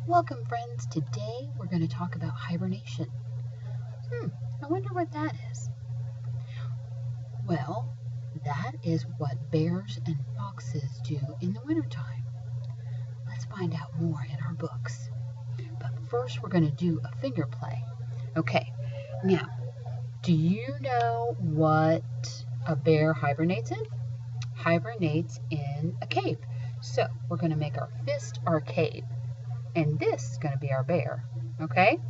Welcome, friends. Today we're going to talk about hibernation. I wonder what that is. Well, that is what bears and foxes do in the wintertime. Let's find out more in our books. But first we're going to do a finger play. Okay, now, do you know what a bear hibernates in? Hibernates in a cave. So we're going to make our fist our cave. And this is going to be our bear, okay?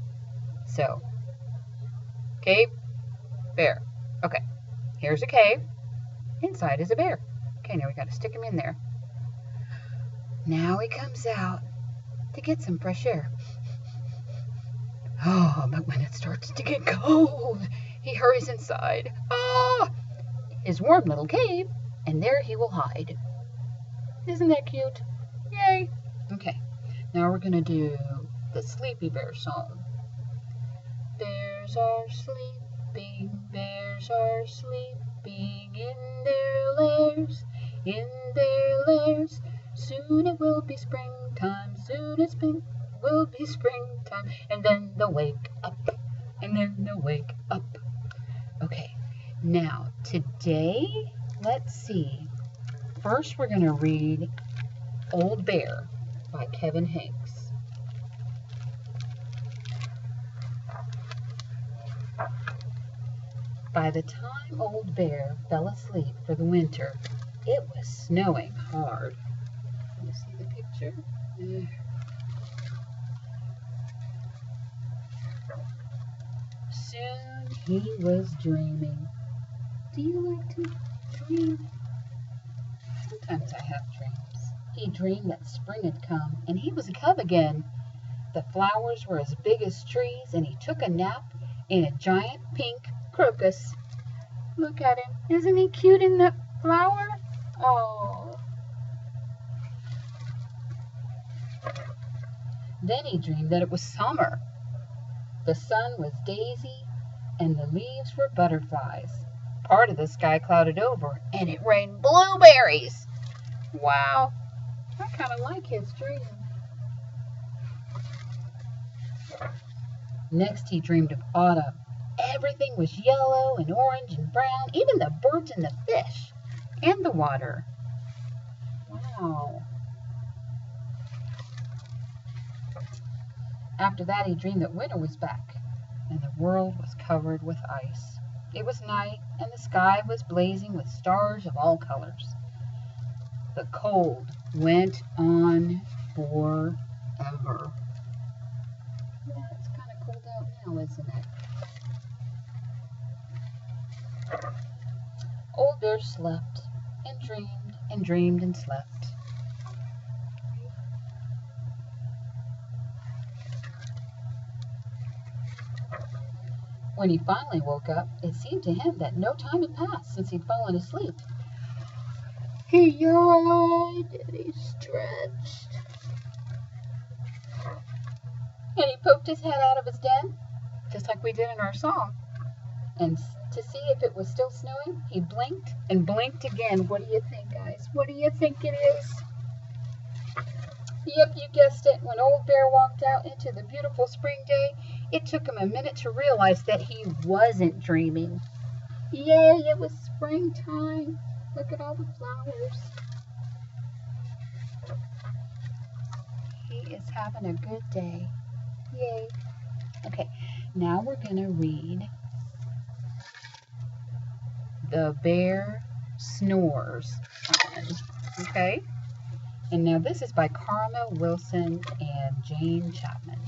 So, cave, bear. Okay, here's a cave. Inside is a bear. Okay, now we got to stick him in there. Now he comes out to get some fresh air. Oh, but when it starts to get cold, he hurries inside. His warm little cave, and there he will hide. Isn't that cute? Yay! Okay. Now we're going to do the Sleepy Bear song. Bears are sleeping in their lairs, Soon it will be springtime, and then they'll wake up, Okay, now today, let's see. First we're going to read Old Bear by Henkes. By the time Old Bear fell asleep for the winter, it was snowing hard. Can you see the picture? Soon he was dreaming. Do you like to dream? Sometimes I have dreams. He dreamed that spring had come, and he was a cub again. The flowers were as big as trees, and he took a nap in a giant pink crocus. Look at him. Isn't he cute in that flower? Oh. Then he dreamed that it was summer. The sun was daisy, and the leaves were butterflies. Part of the sky clouded over, and it rained blueberries. Wow. I kind of like his dream. Next he dreamed of autumn. Everything was yellow and orange and brown, even the birds and the fish and the water. Wow. After that he dreamed that winter was back and the world was covered with ice. It was night and the sky was blazing with stars of all colors. The cold went on forever. Yeah, it's kind of cold out now, isn't it? Old Bear slept and dreamed and dreamed and slept. When he finally woke up, it seemed to him that no time had passed since he'd fallen asleep. He yawned and he stretched. And he poked his head out of his den, just like we did in our song. And to see if it was still snowing, he blinked and blinked again. What do you think, guys? What do you think it is? Yep, you guessed it. When Old Bear walked out into the beautiful spring day, it took him a minute to realize that he wasn't dreaming. Yay, it was springtime. Look at all the flowers. He is having a good day. Yay. Okay, now we're going to read The Bear Snores. Okay? And now this is by Karma Wilson and Jane Chapman.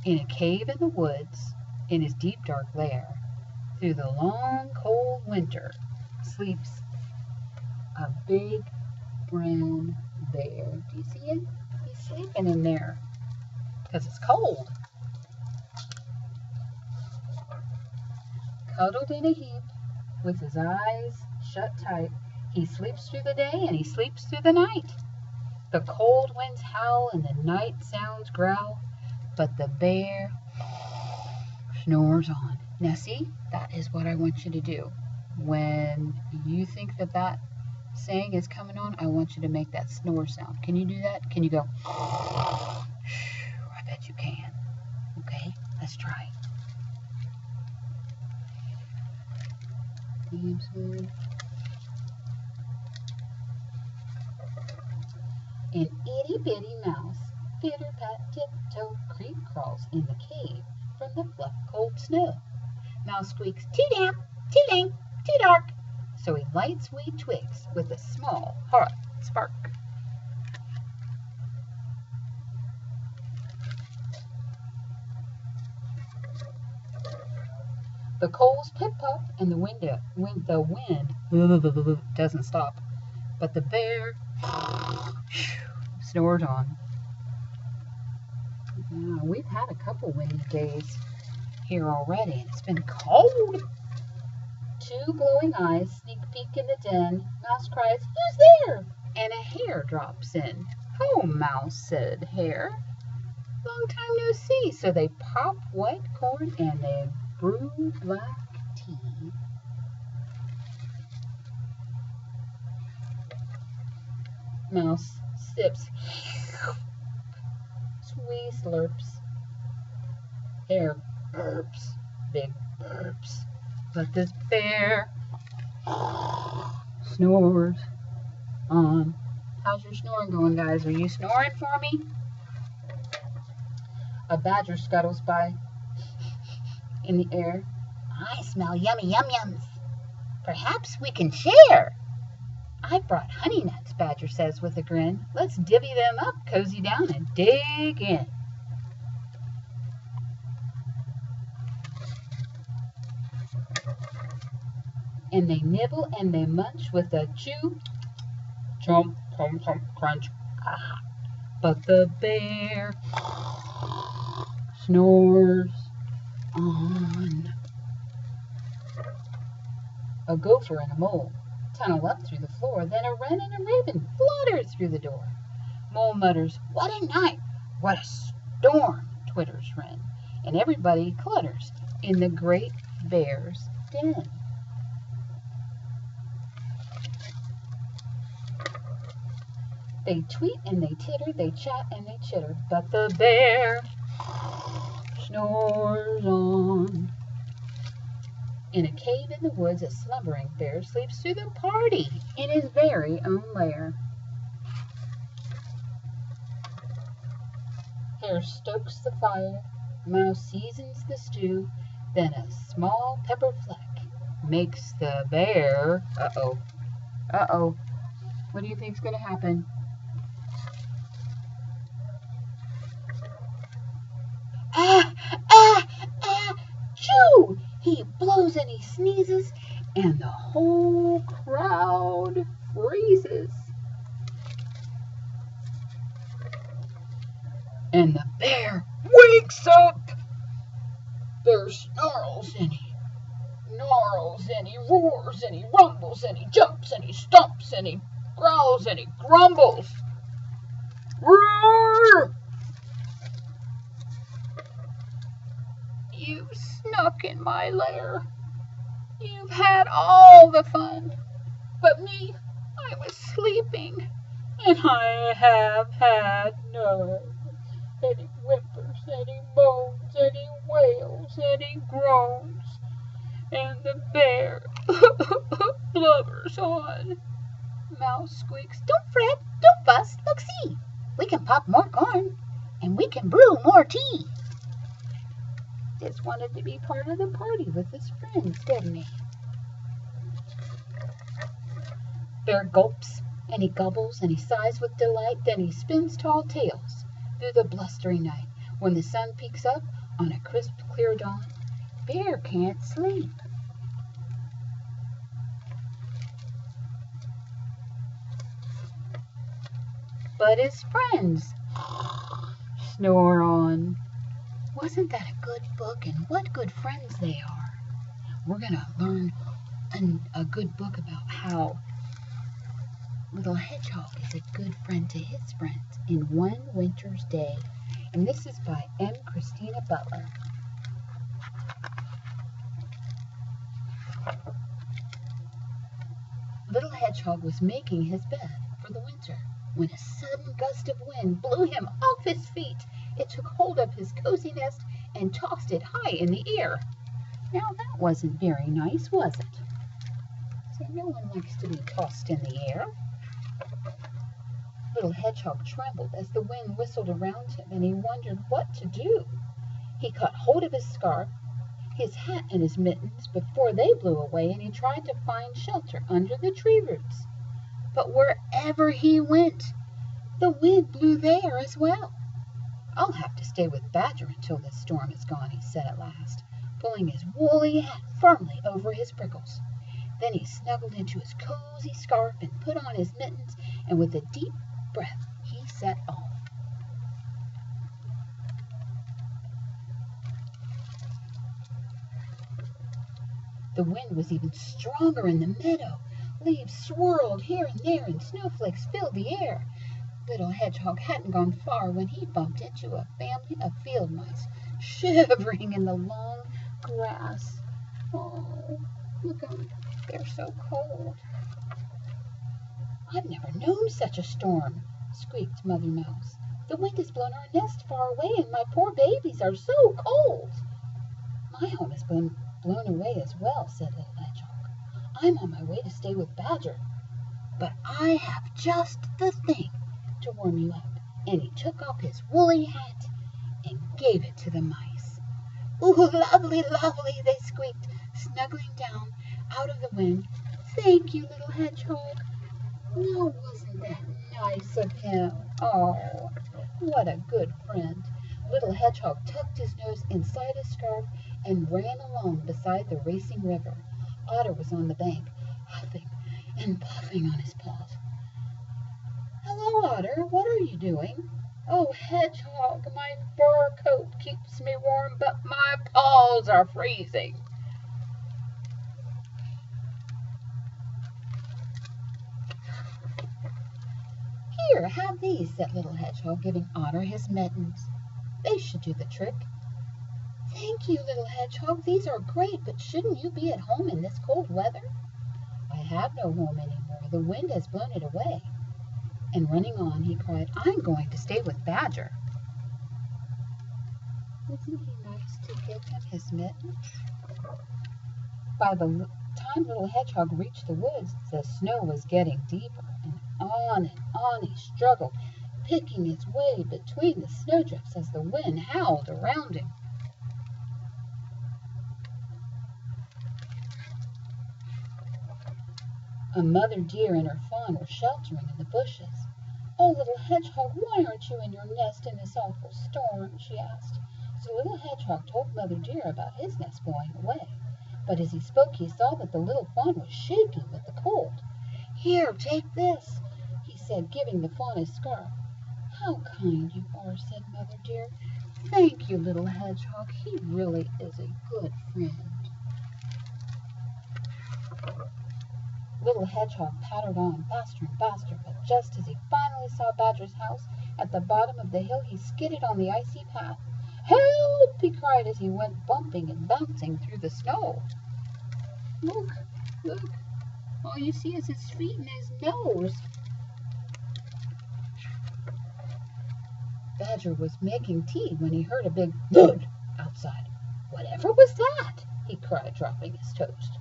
In a cave in the woods, in his deep dark lair, through the long cold winter, sleeps a big brown bear. Do you see him? He's sleeping in there because it's cold. Cuddled in a heap, with his eyes shut tight, he sleeps through the day and he sleeps through the night. The cold winds howl and the night sounds growl, but the bear snores on. Now see, that is what I want you to do. When you think that that saying is coming on, I want you to make that snore sound. Can you do that? Can you go? I bet you can. Okay, let's try. An itty-bitty mouse, pitter-pat, tiptoe, creep crawls in the cave from the fluff cold snow. Mouse squeaks, too damp, too dank, too dark. So he lights wee twigs with a small hot spark. The coals pip-pop and the wind doesn't stop. But the bear snores on. We've had a couple windy days here already, and it's been cold. Two glowing eyes sneak peek in the den. Mouse cries, "Who's there?" And a hare drops in. "Oh, Mouse," said Hare. "Long time no see." So they pop white corn and they brew black tea. Mouse sips, sweet slurps. Hare burps, big burps. But this bear snores on. How's your snoring going, guys? Are you snoring for me? A badger scuttles by in the air. "I smell yummy yum-yums. Perhaps we can share." "I brought honey nuts," Badger says with a grin. "Let's divvy them up, cozy down, and dig in." And they nibble and they munch with a chew, chomp, chomp, chomp, crunch. Ah. But the bear snores on. A gopher and a mole tunnel up through the floor. Then a wren and a raven flutter through the door. Mole mutters, "What a night! What a storm!" twitters Wren. And everybody clutters in the great bear's den. They tweet and they titter, they chat and they chitter, but the bear snores on. In a cave in the woods, a slumbering bear sleeps through the party in his very own lair. Hare stokes the fire, Mouse seasons the stew, then a small pepper fleck makes the bear. Uh-oh. What do you think's going to happen? Choo! He blows and he sneezes, and the whole crowd freezes. And the bear wakes up. Bear snarls and he gnarls and he roars and he rumbles and he jumps and he stomps and he growls and he grumbles. Roar! "You've snuck in my lair. You've had all the fun. But me, I was sleeping, and I have had none." And he whimpers, and he moans, and he wails, and he groans, and the bear blubbers on. Mouse squeaks, "Don't fret, don't fuss, look see. We can pop more corn, and we can brew more tea." Just wanted to be part of the party with his friends, didn't he? Bear gulps, and he gobbles, and he sighs with delight, then he spins tall tales through the blustery night. When the sun peeks up on a crisp, clear dawn, Bear can't sleep. But his friends snore on. Wasn't that a good book? And what good friends they are. We're going to learn a good book about how little hedgehog is a good friend to his friends in One Winter's Day. And this is by M. Christina Butler. Little Hedgehog was making his bed for the winter when a sudden gust of wind blew him off his feet. It took hold of his cozy nest and tossed it high in the air. Now that wasn't very nice, was it? So no one likes to be tossed in the air. Little Hedgehog trembled as the wind whistled around him, and he wondered what to do. He caught hold of his scarf, his hat, and his mittens before they blew away, and he tried to find shelter under the tree roots. But wherever he went, the wind blew there as well. "I'll have to stay with Badger until this storm is gone," he said at last, pulling his woolly hat firmly over his prickles. Then he snuggled into his cozy scarf and put on his mittens, and with a deep breath he set off. The wind was even stronger in the meadow. Leaves swirled here and there, and snowflakes filled the air. Little Hedgehog hadn't gone far when he bumped into a family of field mice, shivering in the long grass. Oh, look at them. They're so cold. "I've never known such a storm," squeaked Mother Mouse. "The wind has blown our nest far away, and my poor babies are so cold." "My home has been blown away as well," said Little Hedgehog. "I'm on my way to stay with Badger. But I have just the thing to warm you up." And he took off his woolly hat and gave it to the mice. "Ooh, lovely, lovely," they squeaked, snuggling down out of the wind. "Thank you, Little Hedgehog. Now, wasn't that nice of him? Oh, what a good friend." Little Hedgehog tucked his nose inside his scarf and ran along beside the racing river. Otter was on the bank, huffing and puffing on his paws. "Hello, Otter, what are you doing?" "Oh, Hedgehog, my fur coat keeps me warm, but my paws are freezing." "Here, have these," said Little Hedgehog, giving Otter his mittens. "They should do the trick." "Thank you, Little Hedgehog. These are great, but shouldn't you be at home in this cold weather?" "I have no home anymore. The wind has blown it away." And running on, he cried, "I'm going to stay with Badger." Isn't he nice to give him his mittens? By the time Little Hedgehog reached the woods, the snow was getting deeper, and on he struggled, picking his way between the snowdrifts as the wind howled around him. A mother deer and her fawn were sheltering in the bushes. "Oh, Little Hedgehog, why aren't you in your nest in this awful storm?" she asked. So Little Hedgehog told Mother Deer about his nest blowing away. But as he spoke, he saw that the little fawn was shaking with the cold. "Here, take this," he said, giving the fawn his scarf. "How kind you are," said Mother Deer. "Thank you, Little Hedgehog. He really is a good friend." Little Hedgehog pattered on faster and faster, but just as he finally saw Badger's house at the bottom of the hill, he skidded on the icy path. "Help!" he cried as he went bumping and bouncing through the snow. Look, look, all you see is his feet and his nose. Badger was making tea when he heard a big thud outside. "Whatever was that?" he cried, dropping his toast.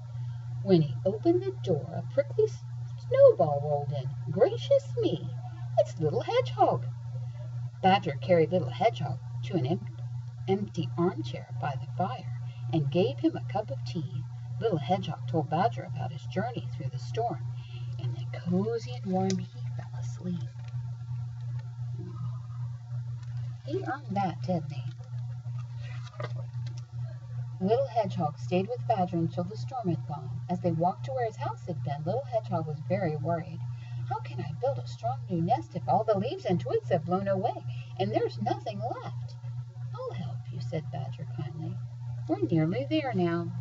When he opened the door, a prickly snowball rolled in. "Gracious me, it's Little Hedgehog!" Badger carried Little Hedgehog to an empty armchair by the fire and gave him a cup of tea. Little Hedgehog told Badger about his journey through the storm, and then cozy and warm he fell asleep. He earned that, didn't he? Little Hedgehog stayed with Badger until the storm had gone. As they walked to where his house had been, Little Hedgehog was very worried. "How can I build a strong new nest if all the leaves and twigs have blown away and there's nothing left?" "I'll help you," said Badger kindly. "We're nearly there now."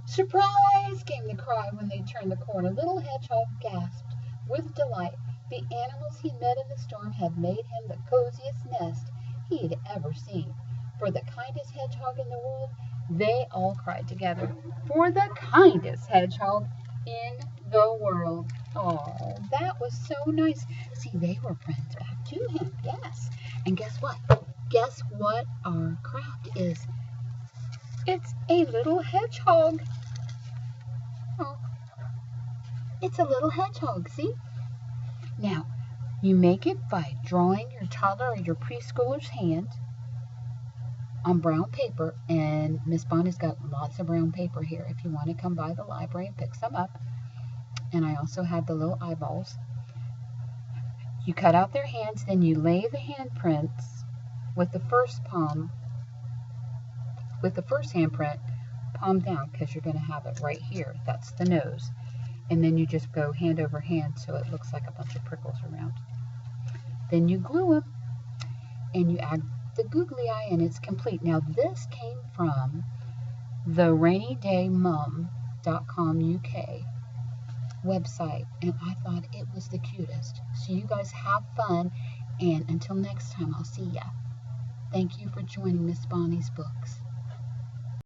"Surprise!" came the cry when they turned the corner. Little Hedgehog gasped with delight. The animals he met in the storm had made him the coziest nest he had ever seen. for the kindest hedgehog in the world, they all cried together, for the kindest hedgehog in the world. Oh, that was so nice. See, they were friends back to him, yes. And guess what? Guess what our craft is? It's a little hedgehog. Oh, it's a little hedgehog, see? Now, you make it by drawing your toddler or your preschooler's hand on brown paper, and Miss Bonnie's got lots of brown paper here if you want to come by the library and pick some up. And I also have the little eyeballs. You cut out their hands, then you lay the handprints with the first handprint palm down, because you're going to have it right here. That's the nose. And then you just go hand over hand so it looks like a bunch of prickles around. Then you glue them, and you add the googly eye, and it's complete. Now, this came from the rainydaymum.com UK website, and I thought it was the cutest. So you guys have fun, and until next time, I'll see ya. Thank you for joining Miss Bonnie's Books.